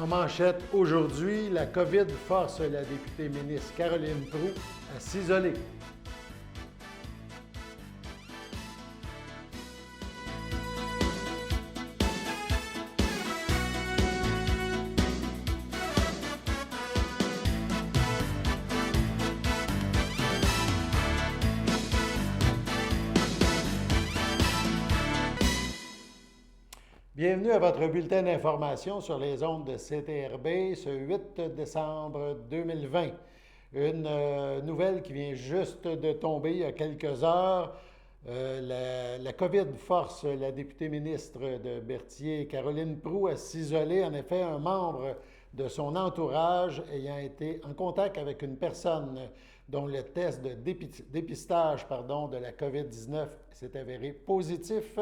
En manchette aujourd'hui, la COVID force la députée ministre Caroline Proulx à s'isoler. Bienvenue à votre bulletin d'information sur les ondes de CTRB ce 8 décembre 2020. Une nouvelle qui vient juste de tomber il y a quelques heures. La COVID force la députée ministre de Berthier, Caroline Proulx, à s'isoler. En effet, un membre de son entourage ayant été en contact avec une personne dont le test de dépistage de la COVID-19 s'est avéré positif,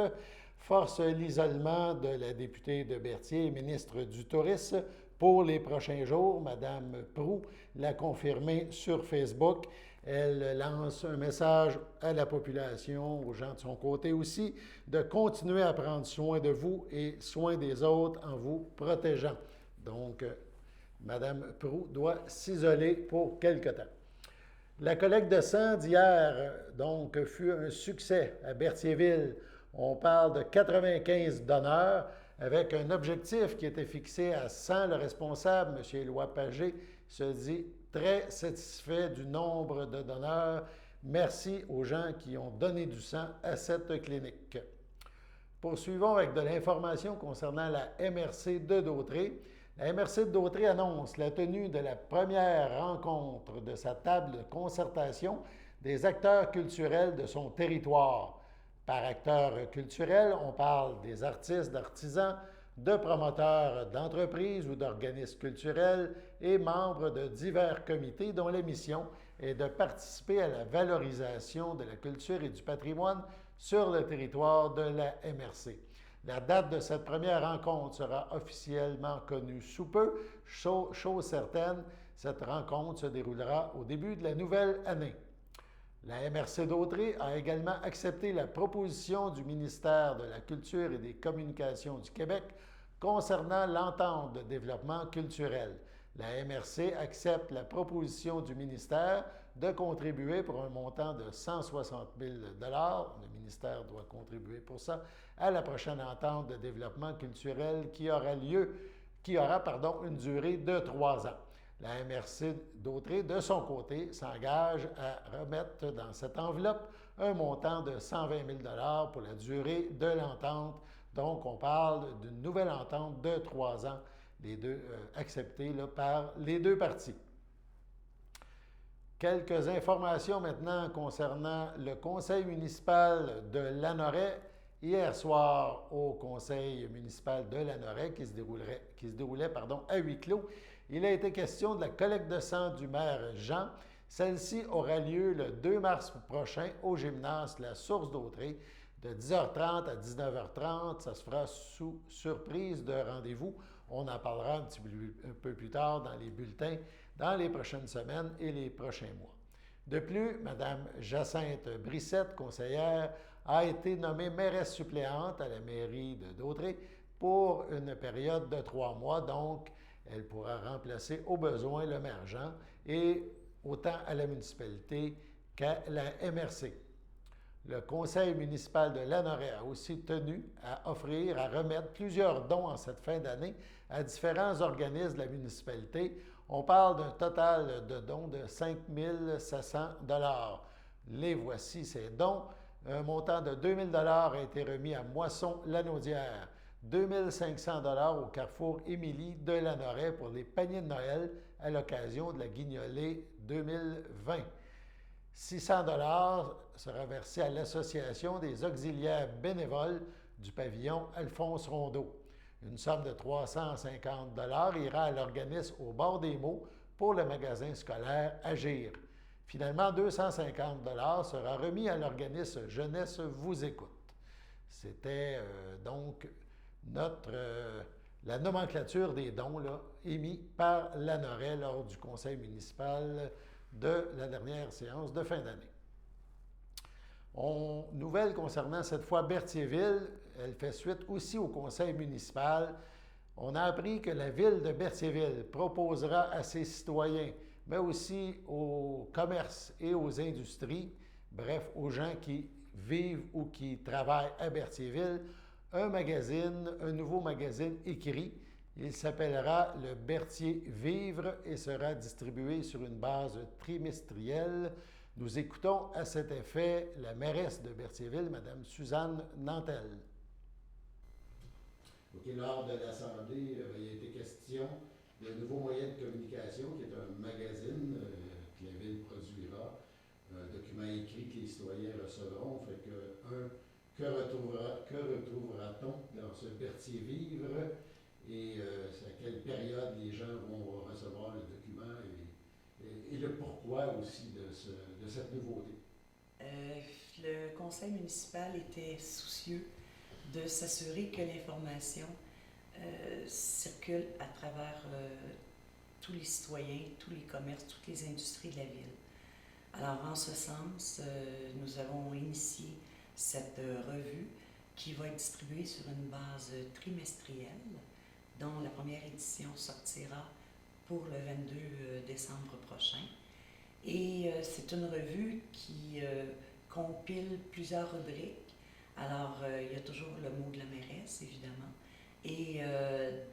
force l'isolement de la députée de Berthier et ministre du Tourisme pour les prochains jours. Madame Proulx l'a confirmé sur Facebook. Elle lance un message à la population, aux gens de son côté aussi, de continuer à prendre soin de vous et soin des autres en vous protégeant. Donc, Madame Proulx doit s'isoler pour quelque temps. La collecte de sang d'hier, fut un succès à Berthierville. On parle de 95 donneurs avec un objectif qui était fixé à 100. Le responsable, M. Éloi Pagé, se dit très satisfait du nombre de donneurs. Merci aux gens qui ont donné du sang à cette clinique. Poursuivons avec de l'information concernant la MRC de Dautré. La MRC de Dautré annonce la tenue de la première rencontre de sa table de concertation des acteurs culturels de son territoire. Par acteurs culturels, on parle des artistes, d'artisans, de promoteurs d'entreprises ou d'organismes culturels et membres de divers comités dont la mission est de participer à la valorisation de la culture et du patrimoine sur le territoire de la MRC. La date de cette première rencontre sera officiellement connue sous peu. Chose certaine, cette rencontre se déroulera au début de la nouvelle année. La MRC Dautré a également accepté la proposition du ministère de la Culture et des Communications du Québec concernant l'entente de développement culturel. La MRC accepte la proposition du ministère de contribuer pour un montant de 160 000 $. Le ministère doit contribuer pour ça à la prochaine entente de développement culturel qui aura une durée de 3 ans. La MRC Dautré, de son côté, s'engage à remettre dans cette enveloppe un montant de 120 000 $ pour la durée de l'entente. Donc, on parle d'une nouvelle entente de 3 ans, acceptée par les deux parties. Quelques informations maintenant concernant le conseil municipal de Lanoraie. Hier soir, au conseil municipal de Lanoraie, qui se déroulait à huis clos, il a été question de la collecte de sang du maire Jean. Celle-ci aura lieu le 2 mars prochain au gymnase La Source Dautré de 10h30 à 19h30. Ça se fera sous surprise de rendez-vous. On en parlera un peu plus tard dans les bulletins dans les prochaines semaines et les prochains mois. De plus, Mme Jacinthe Brissette, conseillère, a été nommée mairesse suppléante à la mairie de Dautré pour une période de 3 mois. Donc, elle pourra remplacer au besoin le maire Jean et autant à la municipalité qu'à la MRC. Le conseil municipal de Lanoraie a aussi tenu à remettre plusieurs dons en cette fin d'année à différents organismes de la municipalité. On parle d'un total de dons de 5 700 $. Les voici, ces dons. Un montant de 2 000 $ a été remis à Moisson-Lanaudière, 2 500 $ au Carrefour Émilie de Lanoraie pour les paniers de Noël à l'occasion de la Guignolée 2020. 600 $ sera versé à l'Association des auxiliaires bénévoles du pavillon Alphonse Rondeau. Une somme de 350 $ ira à l'organisme au bord des mots pour le magasin scolaire Agir. Finalement, 250 $ sera remis à l'organisme Jeunesse vous écoute. C'était la nomenclature des dons émis par Lanoraie lors du conseil municipal de la dernière séance de fin d'année. Nouvelle concernant cette fois Berthierville, elle fait suite aussi au conseil municipal. On a appris que la ville de Berthierville proposera à ses citoyens, mais aussi aux commerces et aux industries, bref, aux gens qui vivent ou qui travaillent à Berthierville, un nouveau magazine écrit. Il s'appellera le Berthier Vivre et sera distribué sur une base trimestrielle. Nous écoutons à cet effet la mairesse de Berthierville, Mme Suzanne Nantel. OK, lors de l'Assemblée, il a été question d'un nouveau moyen de communication qui est un magazine que la Ville produira, un document écrit que les citoyens recevront. Fait que retrouvera-t-on dans ce Berthier Vivre et à quelle période les gens vont recevoir le document et le pourquoi aussi de cette nouveauté? Le conseil municipal était soucieux de s'assurer que l'information circule à travers tous les citoyens, tous les commerces, toutes les industries de la ville. Alors, en ce sens, nous avons initié cette revue qui va être distribuée sur une base trimestrielle, dont la première édition sortira pour le 22 décembre prochain. Et c'est une revue qui compile plusieurs rubriques. Alors, il y a toujours le mot de la mairesse, évidemment, et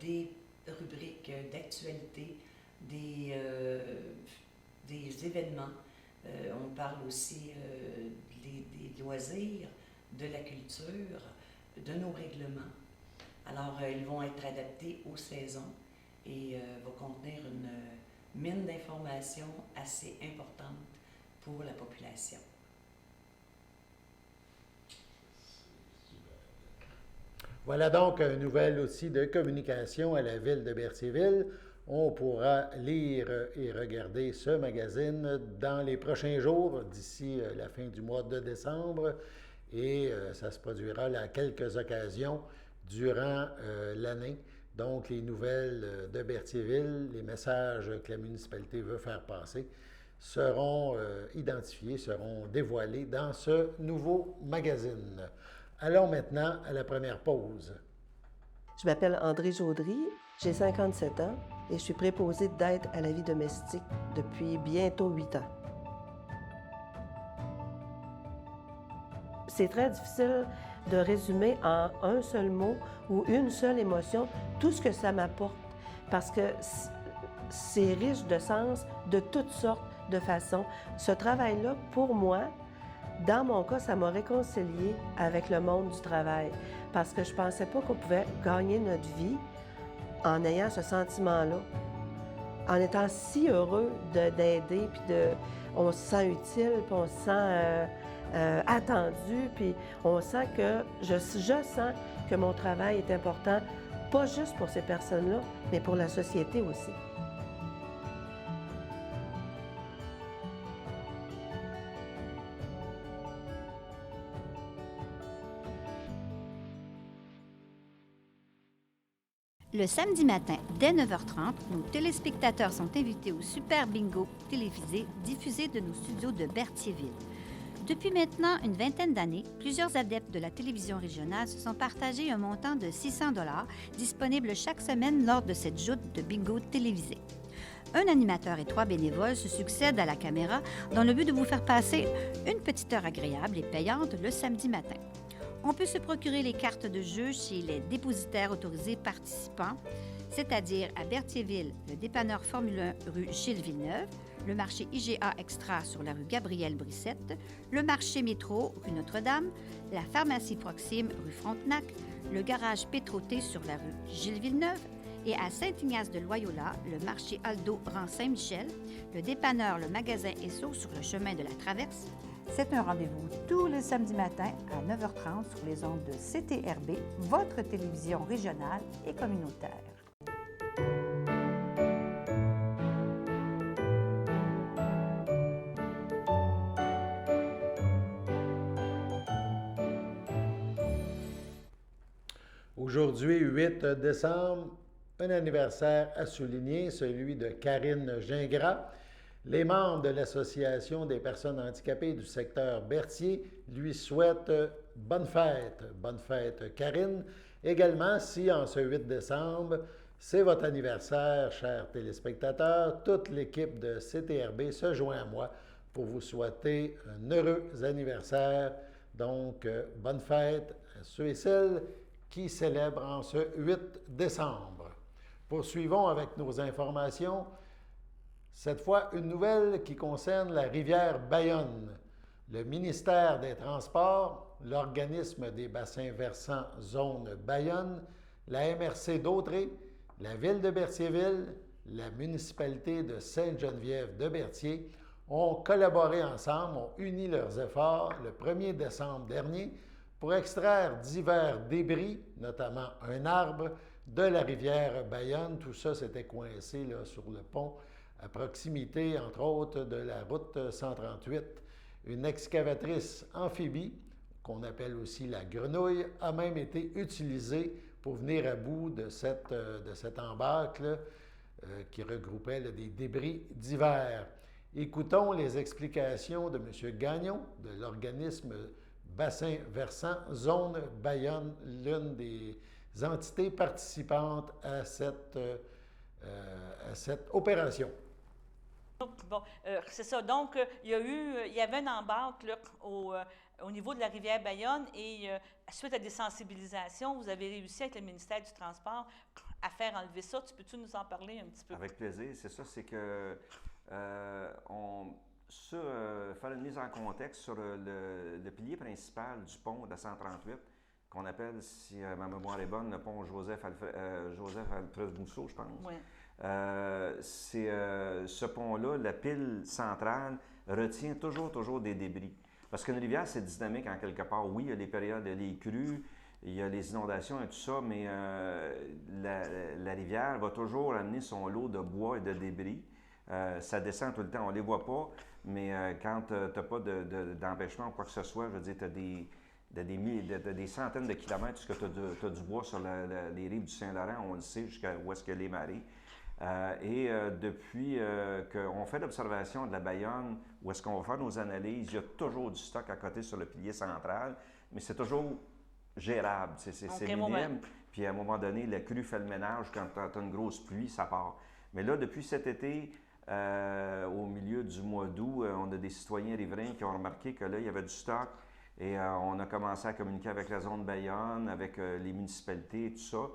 des rubriques d'actualité, des événements. On parle aussi des loisirs, de la culture, de nos règlements. Alors, ils vont être adaptés aux saisons et vont contenir une mine d'informations assez importante pour la population. Voilà donc un nouvel outil de communication à la ville de Berthierville. On pourra lire et regarder ce magazine dans les prochains jours, d'ici la fin du mois de décembre, et ça se produira à quelques occasions durant l'année. Donc, les nouvelles de Berthierville, les messages que la municipalité veut faire passer seront identifiés, seront dévoilés dans ce nouveau magazine. Allons maintenant à la première pause. Je m'appelle André Jaudry, j'ai 57 ans et je suis préposée d'aide à la vie domestique depuis bientôt 8 ans. C'est très difficile de résumer en un seul mot ou une seule émotion tout ce que ça m'apporte parce que c'est riche de sens de toutes sortes de façons. Ce travail-là, pour moi, dans mon cas, ça m'a réconciliée avec le monde du travail parce que je ne pensais pas qu'on pouvait gagner notre vie en ayant ce sentiment-là, en étant si heureux d'aider, puis on se sent utile, puis on se sent attendu, puis on sent que, je sens que mon travail est important, pas juste pour ces personnes-là, mais pour la société aussi. Le samedi matin, dès 9h30, nos téléspectateurs sont invités au Super Bingo télévisé diffusé de nos studios de Berthierville. Depuis maintenant une vingtaine d'années, plusieurs adeptes de la télévision régionale se sont partagés un montant de 600 $ disponible chaque semaine lors de cette joute de bingo télévisé. Un animateur et 3 bénévoles se succèdent à la caméra dans le but de vous faire passer une petite heure agréable et payante le samedi matin. On peut se procurer les cartes de jeu chez les dépositaires autorisés participants, c'est-à-dire à Berthierville, le dépanneur Formule 1 rue Gilles Villeneuve, le marché IGA Extra sur la rue Gabrielle Brissette, le marché Métro rue Notre-Dame, la pharmacie Proxime rue Frontenac, le garage Pétroté sur la rue Gilles Villeneuve et à Saint-Ignace-de-Loyola, le marché Aldo rang Saint-Michel, le dépanneur Le Magasin Esso sur le chemin de la Traverse. C'est un rendez-vous tous les samedis matins à 9h30 sur les ondes de CTRB, votre télévision régionale et communautaire. Aujourd'hui, 8 décembre, un anniversaire à souligner, celui de Karine Gingras. Les membres de l'Association des personnes handicapées du secteur Berthier lui souhaitent bonne fête. Bonne fête, Karine. Également, si en ce 8 décembre, C'est votre anniversaire, chers téléspectateurs. Toute l'équipe de CTRB se joint à moi pour vous souhaiter un heureux anniversaire. Donc, bonne fête à ceux et celles qui célèbrent en ce 8 décembre. Poursuivons avec nos informations. Cette fois, une nouvelle qui concerne la rivière Bayonne. Le ministère des Transports, l'organisme des bassins versants zone Bayonne, la MRC d'Autrey, la ville de Berthierville, la municipalité de Sainte-Geneviève-de-Berthier ont collaboré ensemble, ont uni leurs efforts le 1er décembre dernier pour extraire divers débris, notamment un arbre, de la rivière Bayonne. Tout ça s'était coincé là, sur le pont à proximité, entre autres, de la route 138. Une excavatrice amphibie, qu'on appelle aussi la grenouille, a même été utilisée pour venir à bout de cette embâcle qui regroupait là, des débris divers. Écoutons les explications de M. Gagnon de l'organisme Bassin Versant Zone Bayonne, l'une des entités participantes à cette opération. Bon, c'est ça. Donc, il y avait une embâcle là, au niveau de la rivière Bayonne et suite à des sensibilisations, vous avez réussi avec le ministère du Transport à faire enlever ça. Peux-tu nous en parler un petit peu? Avec plaisir. C'est ça, c'est que faire une mise en contexte sur le pilier principal du pont de la 138, qu'on appelle, si ma mémoire est bonne, le pont Joseph-Alfred Mousseau, je pense. Oui. Ce pont-là, la pile centrale, retient toujours des débris. Parce qu'une rivière, c'est dynamique en quelque part. Oui, il y a les périodes, les crues, il y a les inondations et tout ça, mais la rivière va toujours amener son lot de bois et de débris. Ça descend tout le temps, on ne les voit pas, mais quand tu n'as pas d'empêchement ou quoi que ce soit, je veux dire, tu as des centaines de kilomètres parce que tu as du bois sur les rives du Saint-Laurent, on le sait, jusqu'à où est-ce qu'il y a les marées. Depuis qu'on fait l'observation de la Bayonne, où est-ce qu'on va faire nos analyses, il y a toujours du stock à côté sur le pilier central, mais c'est toujours gérable, c'est minime. Puis à un moment donné, la crue fait le ménage, quand tu as une grosse pluie, ça part. Mais là, depuis cet été, au milieu du mois d'août, on a des citoyens riverains qui ont remarqué que là, il y avait du stock et on a commencé à communiquer avec la zone Bayonne, avec les municipalités et tout ça.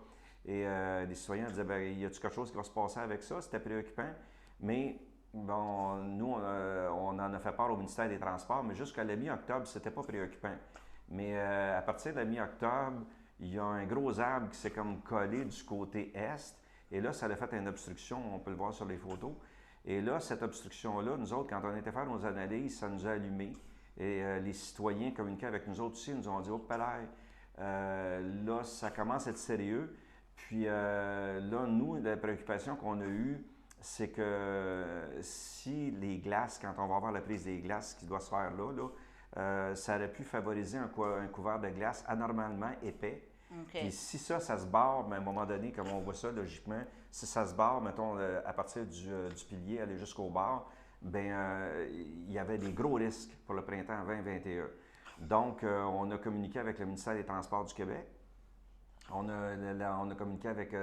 Et les citoyens disaient, bien, y a-t-il quelque chose qui va se passer avec ça? C'était préoccupant. Mais bon, nous, on en a fait part au ministère des Transports, mais jusqu'à la mi-octobre, c'était pas préoccupant. Mais à partir de la mi-octobre, il y a un gros arbre qui s'est comme collé du côté est. Et là, ça a fait une obstruction, on peut le voir sur les photos. Et là, cette obstruction-là, nous autres, quand on était faire nos analyses, ça nous a allumés. Et les citoyens communiquaient avec nous autres aussi, nous ont dit, oh, là, ça commence à être sérieux. Puis là, nous, la préoccupation qu'on a eue, c'est que si les glaces, quand on va avoir la prise des glaces qui doit se faire là, ça aurait pu favoriser un couvert de glace anormalement épais. Okay. Puis si ça se barre, mais à un moment donné, comme on voit ça logiquement, si ça se barre, mettons, à partir du pilier, aller jusqu'au bord, bien, il y avait des gros risques pour le printemps 2021. Donc, on a communiqué avec le ministère des Transports du Québec. On a communiqué avec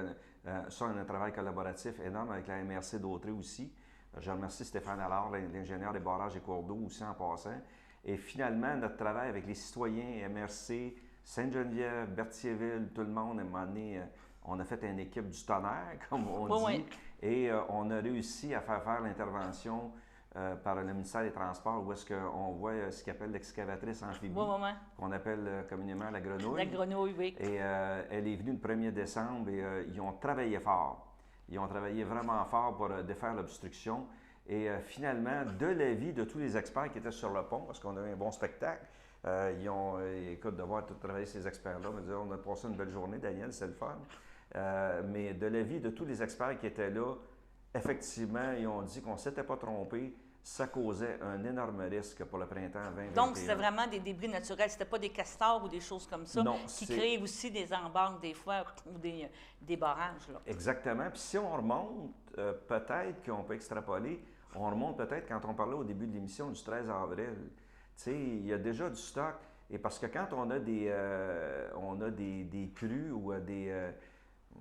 ça, un travail collaboratif énorme avec la MRC d'Autrey aussi. Je remercie Stéphane Allard, l'ingénieur des barrages et cours d'eau aussi en passant. Et finalement, notre travail avec les citoyens, MRC, Sainte-Geneviève, Berthierville, tout le monde, à un moment donné, on a fait une équipe du tonnerre, comme on dit. Oui. Et on a réussi à faire l'intervention par le ministère des Transports, où est-ce qu'on voit ce qu'on appelle l'excavatrice amphibie, qu'on appelle communément la grenouille. La grenouille, oui. Et elle est venue le 1er décembre et ils ont travaillé fort. Ils ont travaillé vraiment fort pour défaire l'obstruction. Et finalement, de l'avis de tous les experts qui étaient sur le pont, parce qu'on a eu un bon spectacle, ils ont, écoute, de voir tout travailler ces experts-là, on a passé une belle journée, Daniel, c'est le fun. Mais de l'avis de tous les experts qui étaient là, effectivement, ils ont dit qu'on ne s'était pas trompé. Ça causait un énorme risque pour le printemps 2021. Donc, c'était vraiment des débris naturels. C'était pas des castors ou des choses comme ça qui créent aussi des embarques des fois ou des barrages. Là. Exactement. Puis si on remonte, peut-être qu'on peut extrapoler, on remonte peut-être quand on parlait au début de l'émission du 13 avril. Tu sais, il y a déjà du stock. Et parce que quand on a des crues ou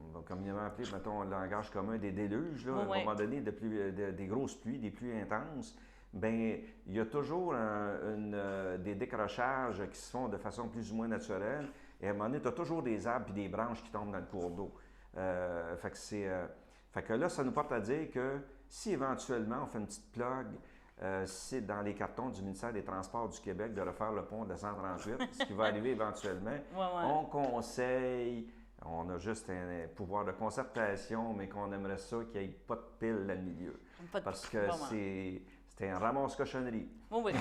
on va communément appeler, mettons, le langage commun des déluges, là, Oui, à un oui. moment donné, des grosses pluies, des pluies intenses, bien, il y a toujours des décrochages qui se font de façon plus ou moins naturelle. Et à un moment donné, tu as toujours des arbres et des branches qui tombent dans le cours d'eau. Fait que là, ça nous porte à dire que si éventuellement on fait une petite plug, c'est dans les cartons du ministère des Transports du Québec de refaire le pont de 138, ce qui va arriver éventuellement, on conseille, on a juste un pouvoir de concertation, mais qu'on aimerait ça qu'il n'y ait pas de pile dans le milieu. Parce que c'est un ramasse-cochonnerie. Oui.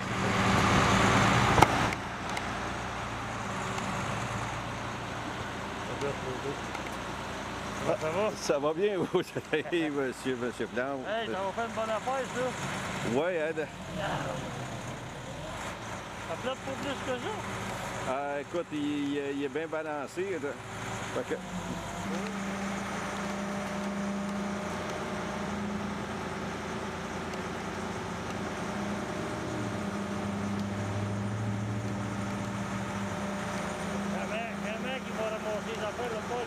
Ça va? Ça va bien, vous? Hey, monsieur Plante. Hey, ça va faire une bonne affaire, ça. Oui, hein? Ça flotte pas plus que ça. Écoute, il est bien balancé. Fait que... Comment qu'il va ramasser les affaires, le pas,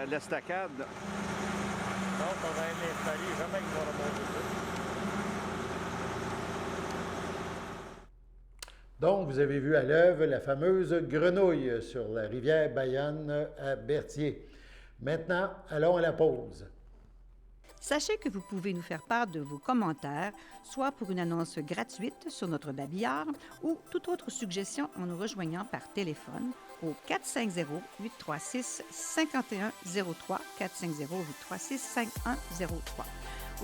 l'estacade. non, ça va être installé. Jamais qu'il va ramasser ça. Donc, vous avez vu à l'œuvre la fameuse grenouille sur la rivière Bayonne à Berthier. Maintenant, allons à la pause. Sachez que vous pouvez nous faire part de vos commentaires, soit pour une annonce gratuite sur notre babillard ou toute autre suggestion en nous rejoignant par téléphone au 450-836-5103, 450-836-5103,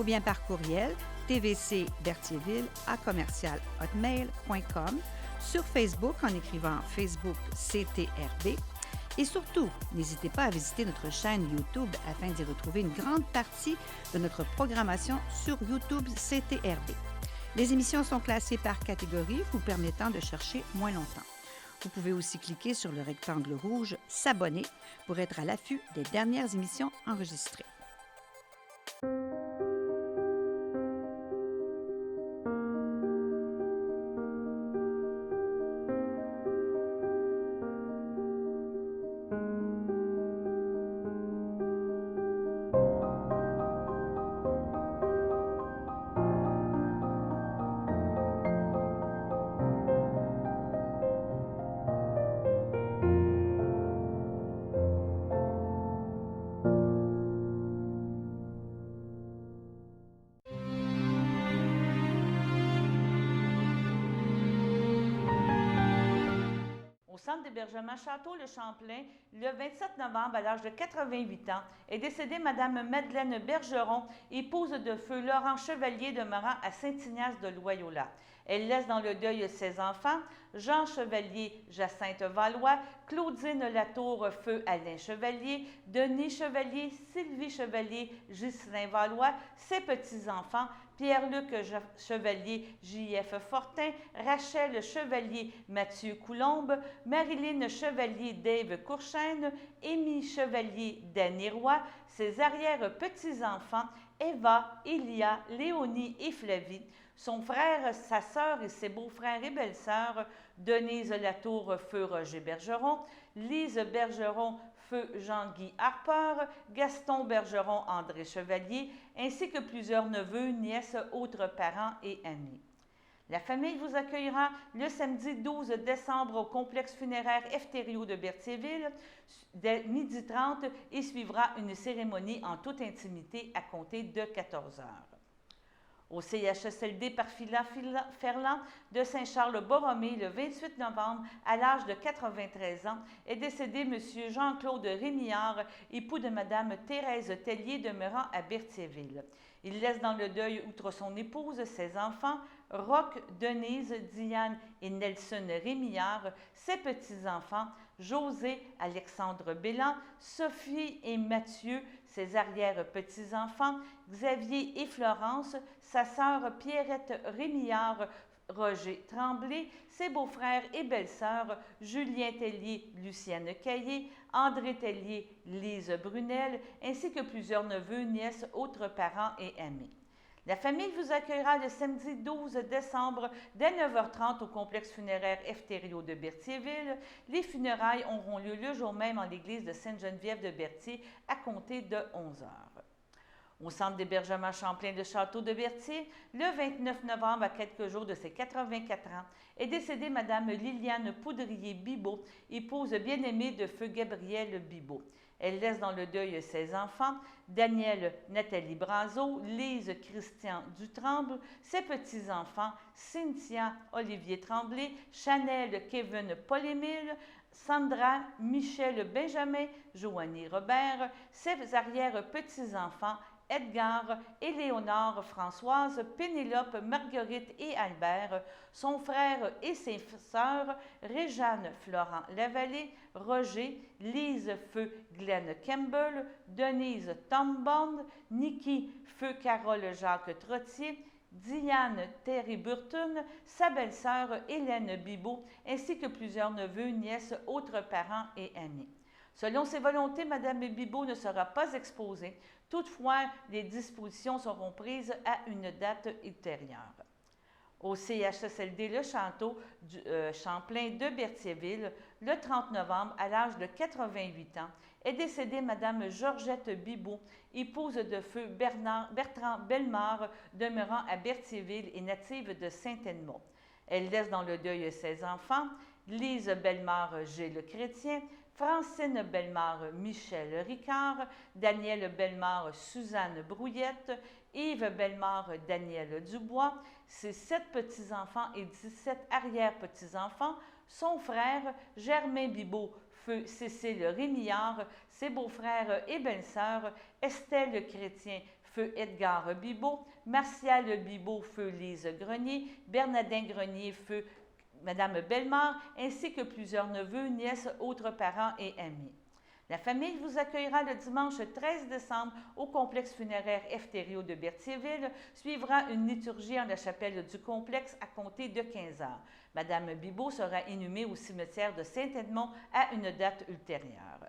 ou bien par courriel tvcberthierville@hotmail.com, sur Facebook en écrivant Facebook CTRB. Et surtout, n'hésitez pas à visiter notre chaîne YouTube afin d'y retrouver une grande partie de notre programmation sur YouTube CTRB. Les émissions sont classées par catégorie, vous permettant de chercher moins longtemps. Vous pouvez aussi cliquer sur le rectangle rouge « S'abonner » pour être à l'affût des dernières émissions enregistrées. Au centre d'hébergement Château-le-Champlain, le 27 novembre, à l'âge de 88 ans, est décédée Mme Madeleine Bergeron, épouse de feu Laurent Chevalier demeurant à Saint-Ignace de Loyola. Elle laisse dans le deuil ses enfants, Jean Chevalier, Jacinthe Valois, Claudine Latour, feu Alain Chevalier, Denis Chevalier, Sylvie Chevalier, Ghislain Valois, ses petits-enfants, Pierre-Luc Chevalier, J.F. Fortin, Rachel Chevalier, Mathieu Coulombe, Marilyn Chevalier, Dave Courchaine, Émile Chevalier, Danny Roy, ses arrière-petits-enfants, Eva, Ilia, Léonie et Flavie, son frère, sa sœur et ses beaux-frères et belles-sœurs, Denise Latour, feu Roger Bergeron, Lise Bergeron, feu Jean-Guy Harper, Gaston Bergeron, André Chevalier, ainsi que plusieurs neveux, nièces, autres parents et amis. La famille vous accueillera le samedi 12 décembre au complexe funéraire Efterio de Berthierville dès 12h30 et suivra une cérémonie en toute intimité à compter de 14h. Au CHSLD Parfila-Ferland de Saint-Charles-Borromée, le 28 novembre, à l'âge de 93 ans, est décédé M. Jean-Claude Rémillard, époux de Mme Thérèse Tellier, demeurant à Berthierville. Il laisse dans le deuil, outre son épouse, ses enfants, Roch, Denise, Diane et Nelson Rémillard, ses petits-enfants, José, Alexandre Bélan, Sophie et Mathieu, ses arrière-petits-enfants, Xavier et Florence, sa sœur Pierrette Rémillard, Roger Tremblay, ses beaux-frères et belles-sœurs, Julien Tellier, Lucienne Caillé, André Tellier, Lise Brunel, ainsi que plusieurs neveux, nièces, autres parents et amis. La famille vous accueillera le samedi 12 décembre dès 9h30 au complexe funéraire Efterio de Berthierville. Les funérailles auront lieu le jour même en l'église de Sainte-Geneviève de Berthier à compter de 11h. Au centre d'hébergement Champlain de Château de Berthier, le 29 novembre, à quelques jours de ses 84 ans, est décédée Mme Liliane Poudrier-Bibeau, épouse bien-aimée de feu Gabriel Bibeau. Elle laisse dans le deuil ses enfants, Daniel Nathalie Brazeau, Lise Christian Dutremble, ses petits-enfants, Cynthia Olivier Tremblay, Chanel Kevin Paul-Émile, Sandra Michel Benjamin, Joanie Robert, ses arrière-petits-enfants, Edgar, Éléonore, Françoise, Pénélope, Marguerite et Albert, son frère et ses sœurs, Réjeanne Florent Lavallée, Roger, Lise Feu Glenn Campbell, Denise Tom Bond, Niki Feu Carole Jacques Trottier, Diane Terry Burton, sa belle-sœur Hélène Bibeau, ainsi que plusieurs neveux, nièces, autres parents et amis. Selon ses volontés, Mme Bibeau ne sera pas exposée. Toutefois, les dispositions seront prises à une date ultérieure. Au CHSLD Le Château du Champlain de Berthierville, le 30 novembre, à l'âge de 88 ans, est décédée Mme Georgette Bibeau, épouse de feu Bertrand Bellemare, demeurant à Berthierville et native de Saint-Edmond. Elle laisse dans le deuil ses enfants, Lise Bellemare Gilles Chrétien, Francine Bellemare Michel Ricard, Daniel Bellemare Suzanne Brouillette, Yves Bellemare Daniel Dubois, ses 7 petits-enfants et 17 arrière-petits-enfants, son frère Germain Bibeau, feu Cécile Rémillard, ses beaux-frères et belles-sœurs Estelle Chrétien, feu Edgar Bibeau, Martial Bibeau, feu Lise Grenier, Bernardin Grenier, feu Madame Bellemare, ainsi que plusieurs neveux, nièces, autres parents et amis. La famille vous accueillera le dimanche 13 décembre au complexe funéraire Efterio de Berthierville. Suivra une liturgie en la chapelle du complexe à compter de 15 heures. Madame Bibeau sera inhumée au cimetière de Saint-Edmond à une date ultérieure.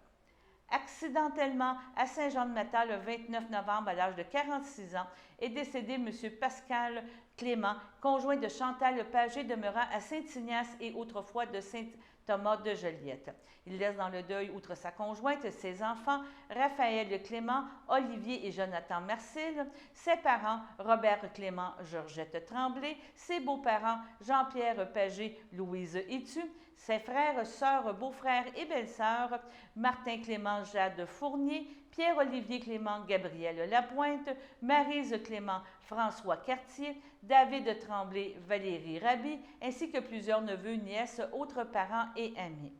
Accidentellement, à Saint-Jean-de-Matha, le 29 novembre, à l'âge de 46 ans, est décédé M. Pascal Clément, conjoint de Chantal Pagé, demeurant à Saint-Ignace et autrefois de Saint-Thomas de Joliette. Il laisse dans le deuil, outre sa conjointe, ses enfants, Raphaël Clément, Olivier et Jonathan Marcil, ses parents, Robert Clément, Georgette Tremblay, ses beaux-parents, Jean-Pierre Pagé, Louise Itu, ses frères, sœurs, beaux-frères et belles-sœurs, Martin Clément, Jade Fournier, Pierre-Olivier Clément, Gabriel Lapointe, Maryse Clément, François Cartier, David Tremblay, Valérie Raby, ainsi que plusieurs neveux, nièces, autres parents et amis.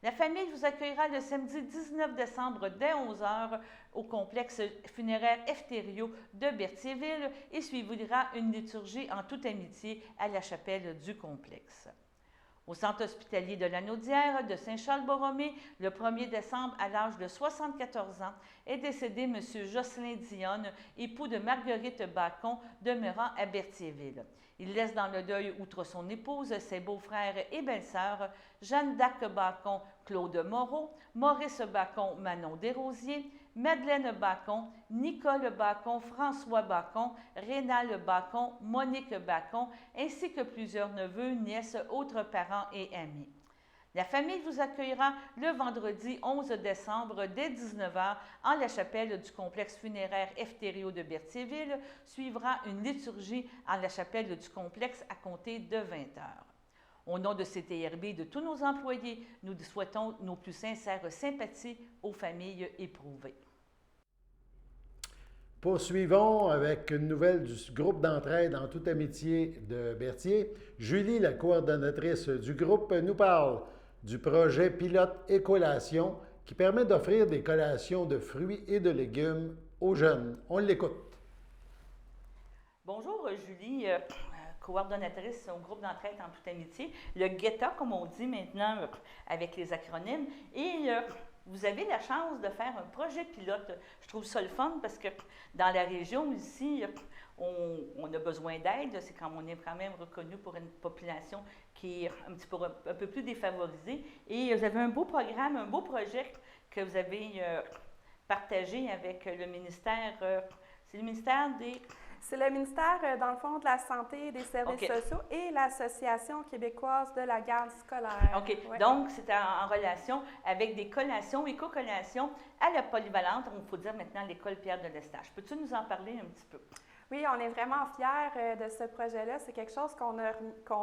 La famille vous accueillera le samedi 19 décembre dès 11h au complexe funéraire Efterio de Berthierville et suivra une liturgie en toute amitié à la chapelle du complexe. Au centre hospitalier de l'Anaudière de Saint-Charles-Borromée, le 1er décembre, à l'âge de 74 ans, est décédé M. Jocelyn Dionne, époux de Marguerite Bacon, demeurant à Berthierville. Il laisse dans le deuil, outre son épouse, ses beaux-frères et belles-sœurs, Jeanne d'Arc Bacon, Claude Moreau, Maurice Bacon, Manon Desrosiers, Madeleine Bacon, Nicole Bacon, François Bacon, Rénal Bacon, Monique Bacon, ainsi que plusieurs neveux, nièces, autres parents et amis. La famille vous accueillera le vendredi 11 décembre dès 19h en la chapelle du complexe funéraire Efterio de Berthierville. Suivra une liturgie en la chapelle du complexe à compter de 20h. Au nom de CTRB et de tous nos employés, nous souhaitons nos plus sincères sympathies aux familles éprouvées. Poursuivons avec une nouvelle du groupe d'entraide en toute amitié de Berthier. Julie, la coordonnatrice du groupe, nous parle du projet pilote Écolation qui permet d'offrir des collations de fruits et de légumes aux jeunes. On l'écoute. Bonjour Julie, coordonnatrice au groupe d'entraide en toute amitié, le GETA comme on dit maintenant avec les acronymes, et vous avez la chance de faire un projet pilote. Je trouve ça le fun parce que dans la région ici, on a besoin d'aide. C'est quand on est quand même reconnu pour une population qui est un peu plus défavorisée. Et vous avez un beau programme, un beau projet que vous avez partagé avec le ministère, c'est le ministère des C'est le ministère, dans le fond, de la Santé et des Services sociaux et l'Association québécoise de la garde scolaire. OK. Ouais. Donc, c'est en relation avec des collations, éco-collations à la polyvalente, il faut dire maintenant l'école Pierre de Lestage. Peux-tu nous en parler un petit peu? Oui, on est vraiment fiers de ce projet-là. C'est quelque chose qu'on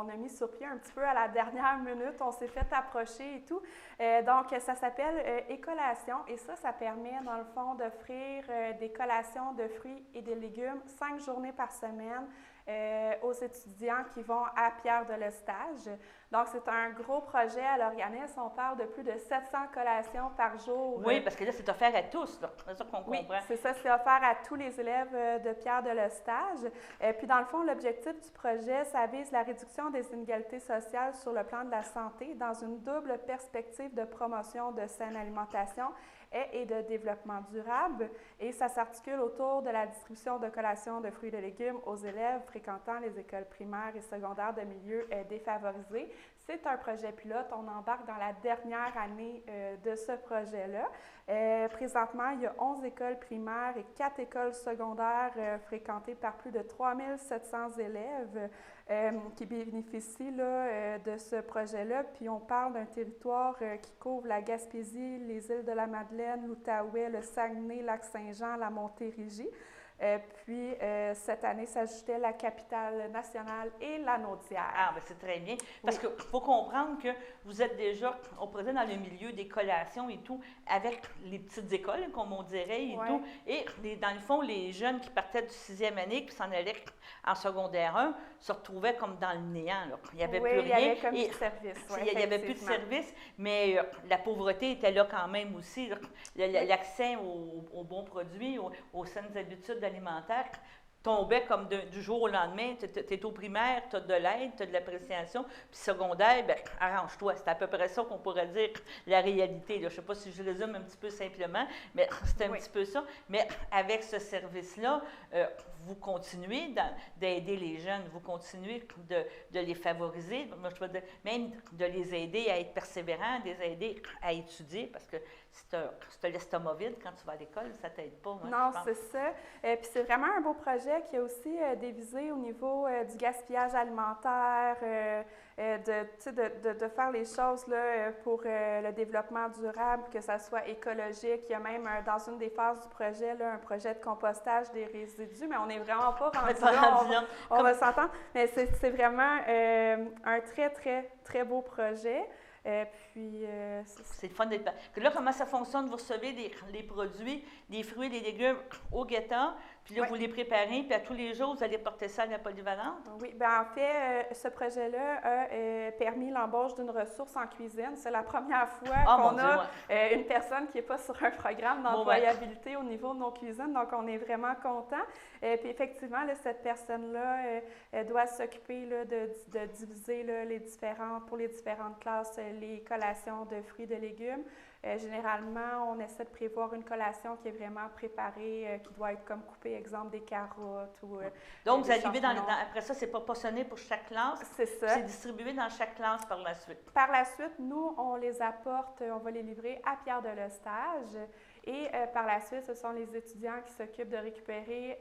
a mis sur pied un petit peu à la dernière minute. On s'est fait approcher et tout. Donc, ça s'appelle Écollation et ça permet, dans le fond, d'offrir des collations de fruits et de légumes 5 journées par semaine aux étudiants qui vont à Pierre de Lestage. Donc, c'est un gros projet à l'organisme. On parle de plus de 700 collations par jour. Oui, parce que là, c'est offert à tous. C'est ça qu'on comprend. Oui, c'est ça. C'est offert à tous les élèves de Pierre de Lestage. Puis, dans le fond, l'objectif du projet, ça vise la réduction des inégalités sociales sur le plan de la santé dans une double perspective de promotion de saine alimentation et de développement durable. Et ça s'articule autour de la distribution de collations de fruits et de légumes aux élèves fréquentant les écoles primaires et secondaires de milieux défavorisés. C'est un projet pilote. On embarque dans la dernière année de ce projet-là. Présentement, il y a 11 écoles primaires et 4 écoles secondaires fréquentées par plus de 3700 élèves qui bénéficient là, de ce projet-là. Puis on parle d'un territoire qui couvre la Gaspésie, les îles de la Madeleine, l'Outaouais, le Saguenay, Lac-Saint-Jean, la Montérégie. Puis, cette année, s'ajoutait la capitale nationale et la Naudière. Ah, bien, c'est très bien. Parce qu'il faut comprendre que vous êtes déjà, on pourrait dire, dans le milieu des collations et tout, avec les petites écoles, comme on dirait, et tout. Et dans le fond, les jeunes qui partaient du 6e année, qui s'en allaient en secondaire 1, se retrouvaient comme dans le néant. Là. Il n'y avait plus rien. Il y avait comme plus de service. Il n'y avait plus de service, mais la pauvreté était là quand même aussi. L'accès aux bons produits, aux saines habitudes alimentaire tombait comme du jour au lendemain. Tu es au primaire, tu as de l'aide, tu as de l'appréciation, puis secondaire, bien, arrange-toi. C'est à peu près ça qu'on pourrait dire la réalité. Là. Je ne sais pas si je résume un petit peu simplement, mais c'est un petit peu ça. Mais avec ce service-là, vous continuez d'aider les jeunes, vous continuez de les favoriser, moi, je veux dire, même de les aider à être persévérants, de les aider à étudier, parce que si tu as l'estomac vide quand tu vas à l'école, ça ne t'aide pas. Hein, non, c'est ça. Puis c'est vraiment un beau projet qui a aussi des visées au niveau du gaspillage alimentaire, de faire les choses là, pour le développement durable, que ça soit écologique. Il y a même, dans une des phases du projet, là, un projet de compostage des résidus, mais on n'est vraiment pas rendu là. On va s'entendre. Mais c'est vraiment un très, très, très beau projet. Puis, c'est le fun d'être... Là, comment ça fonctionne? Vous recevez les produits, les fruits, les légumes au guettant, puis là, vous les préparez, puis à tous les jours, vous allez porter ça à la polyvalente? Oui, bien en fait, ce projet-là a permis l'embauche d'une ressource en cuisine. C'est la première fois qu'on a une personne qui n'est pas sur un programme d'employabilité au niveau de nos cuisines, donc on est vraiment contents. Puis effectivement, là, cette personne-là doit s'occuper là, de diviser là, pour les différentes classes les collations de fruits et de légumes. Généralement, on essaie de prévoir une collation qui est vraiment préparée, qui doit être comme coupée, exemple des carottes ou donc, vous arrivez après ça, c'est pas portionné pour chaque classe? C'est ça. C'est distribué dans chaque classe par la suite? Par la suite, nous, on les apporte, on va les livrer à Pierre de Lestage. Et par la suite, ce sont les étudiants qui s'occupent de récupérer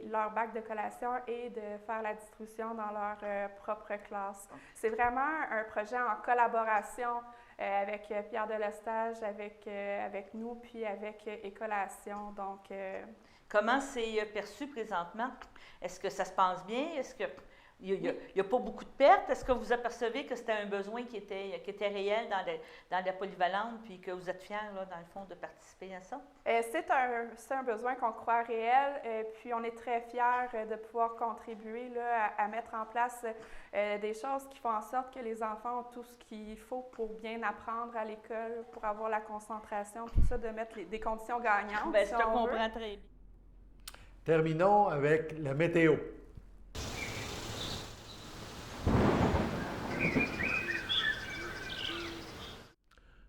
leur bac de collation et de faire la distribution dans leur propre classe. C'est vraiment un projet en collaboration avec Pierre de Lestage, avec nous, puis avec Écollation. Donc, comment c'est perçu présentement? Est-ce que ça se passe bien? Est-ce que il n'y a pas beaucoup de pertes? Est-ce que vous apercevez que c'était un besoin qui était réel dans la polyvalente, puis que vous êtes fiers, là, dans le fond, de participer à ça? C'est un besoin qu'on croit réel, puis on est très fiers de pouvoir contribuer là, à mettre en place des choses qui font en sorte que les enfants ont tout ce qu'il faut pour bien apprendre à l'école, pour avoir la concentration, tout ça, de mettre des conditions gagnantes. Bien, je te comprends très bien. Terminons avec la météo.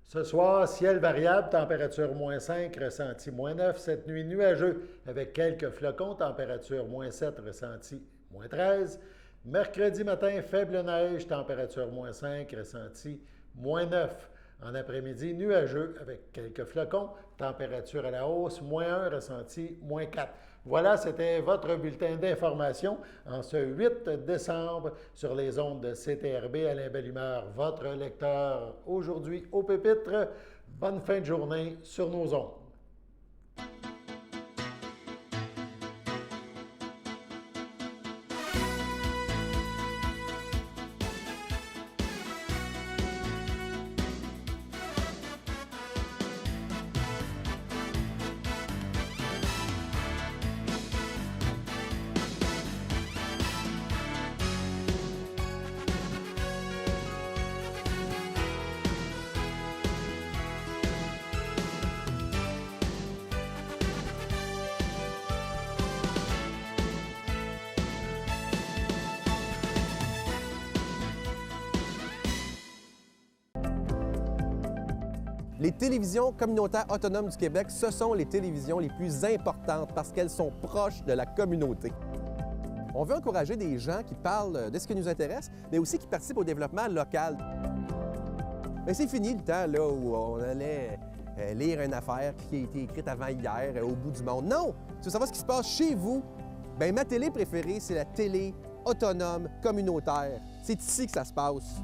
Ce soir, ciel variable, température moins 5, ressenti moins 9. Cette nuit, nuageux avec quelques flocons, température moins 7, ressenti moins 13. Mercredi matin, faible neige, température moins 5, ressenti moins 9. En après-midi, nuageux avec quelques flocons, température à la hausse, moins 1, ressenti moins 4. Voilà, c'était votre bulletin d'information en ce 8 décembre sur les ondes de CTRB. Alain Bellumeur, votre lecteur aujourd'hui au pupitre. Bonne fin de journée sur nos ondes. Les télévisions communautaires autonomes du Québec, ce sont les télévisions les plus importantes parce qu'elles sont proches de la communauté. On veut encourager des gens qui parlent de ce qui nous intéresse, mais aussi qui participent au développement local. Mais c'est fini le temps là, où on allait lire une affaire qui a été écrite avant hier au bout du monde. Non! Tu veux savoir ce qui se passe chez vous? Bien, ma télé préférée, c'est la télé autonome communautaire. C'est ici que ça se passe.